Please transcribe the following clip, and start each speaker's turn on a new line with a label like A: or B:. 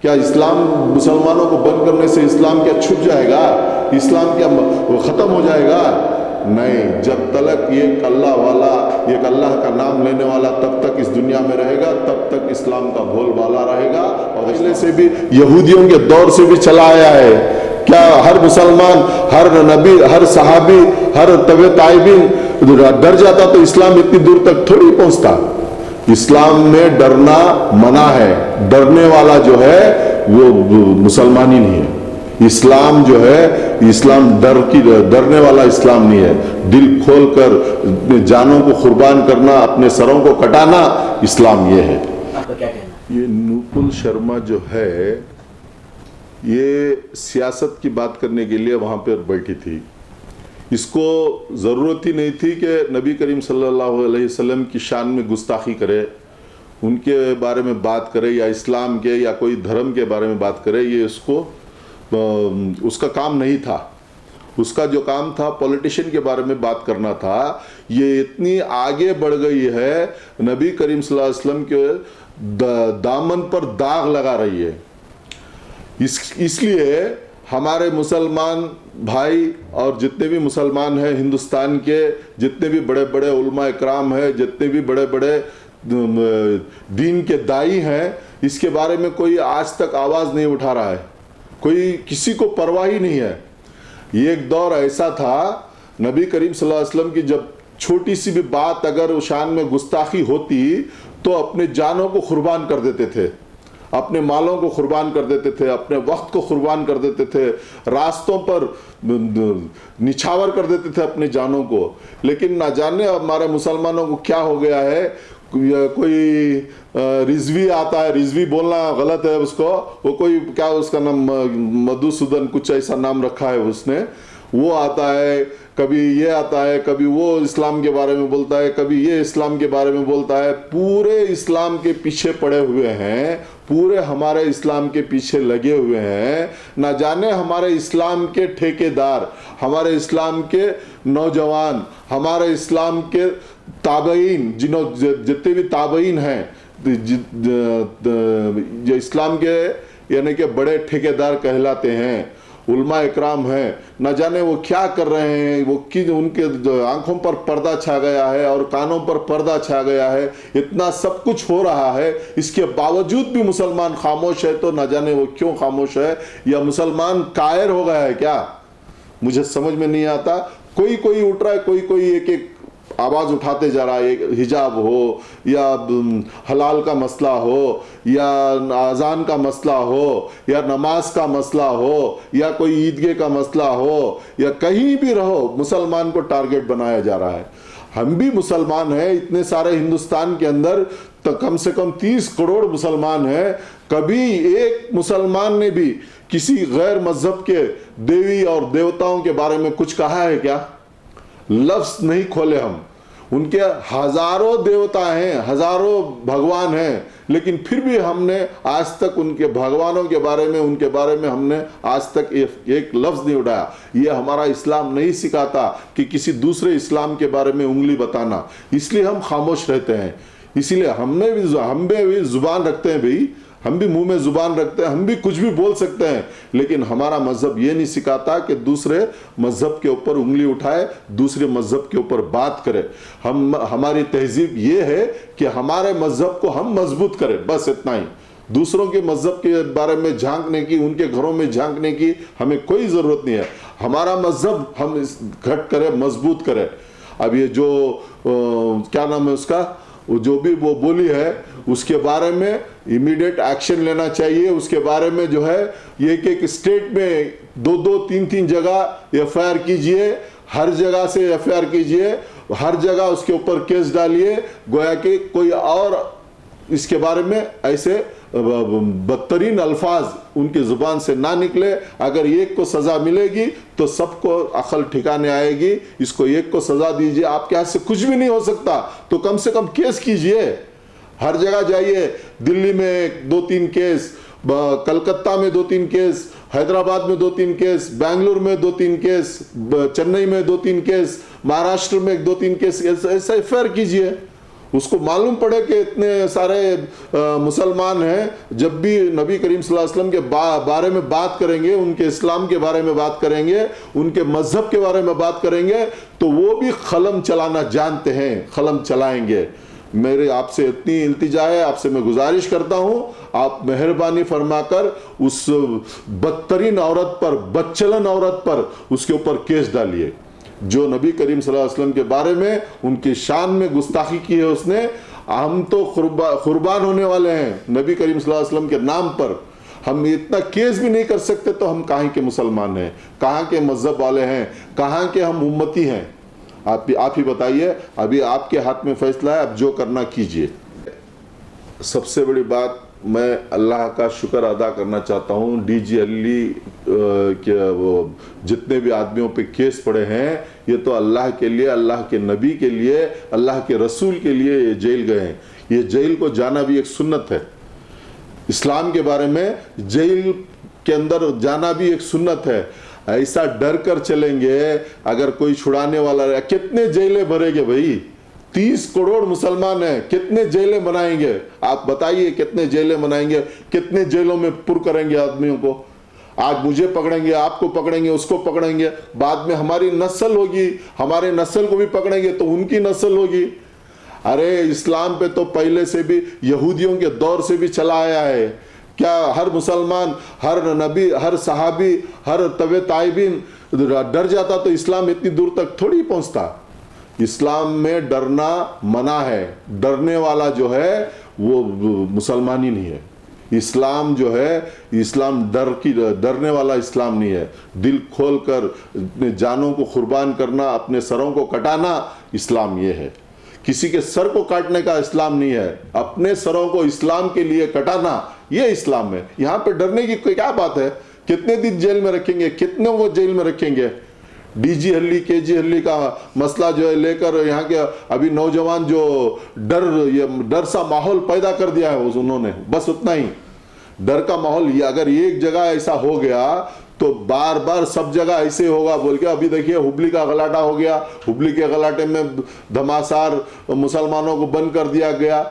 A: क्या इस्लाम मुसलमानों को बंद करने से इस्लाम क्या छुप जाएगा? इस्लाम क्या खत्म हो जाएगा? नहीं, जब तक ये अल्लाह वाला, एक अल्लाह का नाम लेने वाला तब तक इस दुनिया में रहेगा, तब तक इस्लाम का बोलबाला रहेगा। और पहले से भी यहूदियों के दौर से भी चला आया है। क्या हर मुसलमान, हर नबी, हर सहाबी, हर तबे ताइबीन डर जाता तो इस्लाम इतनी दूर तक थोड़ी पहुंचता। इस्लाम में डरना मना है। डरने वाला जो है वो मुसलमान ही नहीं है। इस्लाम जो है, इस्लाम डरने वाला इस्लाम नहीं है। दिल खोलकर जानों को कुर्बान करना, अपने सरों को कटाना, इस्लाम ये है।
B: आपका क्या कहना?
A: ये नुपुल शर्मा जो है, ये सियासत की बात करने के लिए वहां पर बैठी थी। इसको ज़रूरत ही नहीं थी कि नबी करीम सल्लल्लाहु अलैहि वसल्लम की शान में गुस्ताखी करे, उनके बारे में बात करे, या इस्लाम के या कोई धर्म के बारे में बात करे। ये उसका काम नहीं था। उसका जो काम था पॉलिटिशियन के बारे में बात करना था। ये इतनी आगे बढ़ गई है, नबी करीम सल्लल्लाहु अलैहि वसल्लम के दामन पर दाग लगा रही है। इसलिए हमारे मुसलमान भाई और जितने भी मुसलमान हैं हिंदुस्तान के, जितने भी बड़े बड़े उलमा इकराम हैं, जितने भी बड़े बड़े दीन के दाई हैं, इसके बारे में कोई आज तक आवाज़ नहीं उठा रहा है। कोई किसी को परवाह ही नहीं है। ये एक दौर ऐसा था, नबी करीम सल्लल्लाहु अलैहि वसल्लम की जब छोटी सी भी बात अगर शान में गुस्ताखी होती तो अपने जानों को कुर्बान कर देते थे, अपने मालों को कुर्बान कर देते थे, अपने वक्त को कुर्बान कर देते थे, रास्तों पर निछावर कर देते थे अपने जानों को। लेकिन ना जाने हमारे मुसलमानों को क्या हो गया है। कोई रिजवी आता है, रिजवी बोलना गलत है उसको, वो कोई क्या उसका नाम मधुसूदन कुछ ऐसा नाम रखा है उसने, वो आता है, कभी ये आता है, कभी वो इस्लाम के बारे में बोलता है, कभी ये इस्लाम के बारे में बोलता है। पूरे इस्लाम के पीछे पड़े हुए हैं, पूरे हमारे इस्लाम के पीछे लगे हुए हैं। ना जाने हमारे इस्लाम के ठेकेदार, हमारे इस्लाम के नौजवान, हमारे इस्लाम के ताबईन, जितने भी ताबईन हैं, जो इस्लाम के यानी कि बड़े ठेकेदार कहलाते हैं, उलमा इकराम हैं, न जाने वो क्या कर रहे हैं। वो कि उनके आंखों पर पर्दा छा गया है और कानों पर पर्दा छा गया है। इतना सब कुछ हो रहा है, इसके बावजूद भी मुसलमान खामोश है। तो न जाने वो क्यों खामोश है, या मुसलमान कायर हो गया है क्या, मुझे समझ में नहीं आता। कोई कोई उठ रहा है, कोई कोई एक एक आवाज़ उठाते जा रहा है। हिजाब हो, या हलाल का मसला हो, या अजान का मसला हो, या नमाज का मसला हो, या कोई ईदगाह का मसला हो, या कहीं भी रहो, मुसलमान को टारगेट बनाया जा रहा है। हम भी मुसलमान हैं, इतने सारे हिंदुस्तान के अंदर तो कम से कम 30 करोड़ मुसलमान हैं। कभी एक मुसलमान ने भी किसी गैर मजहब के देवी और देवताओं के बारे में कुछ कहा है क्या? लफ्ज नहीं खोले हम। उनके हजारों देवता हैं, हजारों भगवान हैं, लेकिन फिर भी हमने आज तक उनके भगवानों के बारे में, उनके बारे में हमने आज तक एक लफ्ज नहीं उठाया। ये हमारा इस्लाम नहीं सिखाता कि किसी दूसरे इस्लाम के बारे में उंगली बताना, इसलिए हम खामोश रहते हैं। इसीलिए हम भी जुबान रखते हैं भाई, हम भी मुंह में जुबान रखते हैं, हम भी कुछ भी बोल सकते हैं, लेकिन हमारा मजहब ये नहीं सिखाता कि दूसरे मजहब के ऊपर उंगली उठाए, दूसरे मजहब के ऊपर बात करे। हमारी तहजीब ये है कि हमारे मजहब को हम मजबूत करें, बस इतना ही। दूसरों के मजहब के बारे में झांकने की, उनके घरों में झांकने की हमें कोई जरूरत नहीं है। हमारा मजहब हम घट करें, मजबूत करें। अब ये जो क्या नाम है उसका, जो भी वो बोली है, उसके बारे में इमीडिएट एक्शन लेना चाहिए। उसके बारे में जो है, एक स्टेट में 2-2, 3-3 जगह एफआईआर कीजिए, हर जगह से एफआईआर कीजिए, हर जगह उसके ऊपर केस डालिए, गोया कि कोई और इसके बारे में ऐसे बदतरीन अल्फाज उनकी जुबान से ना निकले। अगर एक को सजा मिलेगी तो सबको अकल ठिकाने आएगी। इसको एक को सजा दीजिए, आपके हाथ से कुछ भी नहीं हो सकता तो कम से कम केस कीजिए। हर जगह जाइए, दिल्ली में 2-3 केस, कलकत्ता में 2-3 केस, हैदराबाद में 2-3 केस, बेंगलुरु में 2-3 केस, चेन्नई में 2-3 केस, महाराष्ट्र में 2-3 केस, ऐसा एफआईआर कीजिए। उसको मालूम पड़े कि इतने सारे मुसलमान हैं, जब भी नबी करीम सल्लल्लाहु अलैहि वसल्लम के बारे में बात करेंगे, उनके इस्लाम के बारे में बात करेंगे, उनके मजहब के बारे में बात करेंगे, तो वो भी खलम चलाना जानते हैं, खलम चलाएंगे। मेरे आपसे इतनी इल्तिजा है, आपसे मैं गुजारिश करता हूं, आप मेहरबानी फरमाकर उस बदतरीन औरत पर, बदचलन औरत पर उसके ऊपर केस डालिए जो नबी करीम सल्लल्लाहु अलैहि वसल्लम के बारे में, उनकी शान में गुस्ताखी की है उसने। हम तो कुर्बान होने वाले हैं नबी करीम सल्लल्लाहु अलैहि वसल्लम के नाम पर। हम इतना केस भी नहीं कर सकते तो हम कहाँ के मुसलमान हैं, कहाँ के मजहब वाले हैं, कहाँ के हम उम्मती हैं? आप ही बताइए। अभी आपके हाथ में फैसला है, आप जो करना कीजिए। सबसे बड़ी बात, मैं अल्लाह का शुक्र अदा करना चाहता हूँ, डीजी अली के वो जितने भी आदमियों पे केस पड़े हैं, ये तो अल्लाह के लिए, अल्लाह के नबी के लिए, अल्लाह के रसूल के लिए ये जेल गए हैं। ये जेल को जाना भी एक सुन्नत है। इस्लाम के बारे में जेल के अंदर जाना भी एक सुन्नत है। ऐसा डर कर चलेंगे, अगर कोई छुड़ाने वाला रहे, कितने जेलें भरेंगे भाई? 30 करोड़ मुसलमान हैं, कितने जेलें बनाएंगे? आप बताइए, कितने जेलें बनाएंगे? कितने जेलों में पुर करेंगे आदमियों को? आज मुझे पकड़ेंगे, आपको पकड़ेंगे, उसको पकड़ेंगे, बाद में हमारी नस्ल होगी, हमारे नस्ल को भी पकड़ेंगे तो उनकी नस्ल होगी। अरे इस्लाम पे तो पहले से भी, यहूदियों के दौर से भी चला आया है। क्या हर मुसलमान, हर नबी, हर सहाबी, हर तबे ताइबीन डर जाता तो इस्लाम इतनी दूर तक थोड़ी पहुंचता? इस्लाम में डरना मना है। डरने वाला जो है वो मुसलमान ही नहीं है। इस्लाम जो है, इस्लाम डरने वाला इस्लाम नहीं है। दिल खोल कर अपने जानों को कुर्बान करना, अपने सरों को कटाना, इस्लाम ये है। किसी के सर को काटने का इस्लाम नहीं है, अपने सरों को इस्लाम के लिए कटाना, ये इस्लाम है। यहाँ पे डरने की क्या बात है? कितने दिन जेल में रखेंगे, कितने वो जेल में रखेंगे? डीजी हल्ली, केजी हल्ली का मसला जो है लेकर यहाँ के अभी नौजवान जो डर सा माहौल पैदा कर दिया है उन्होंने, बस उतना ही डर का माहौल। ये अगर एक जगह ऐसा हो गया तो बार बार सब जगह ऐसे होगा बोल के, अभी देखिए हुबली का गलाटा हो गया, हुबली के गलाटे में धमासार मुसलमानों को बंद कर दिया गया।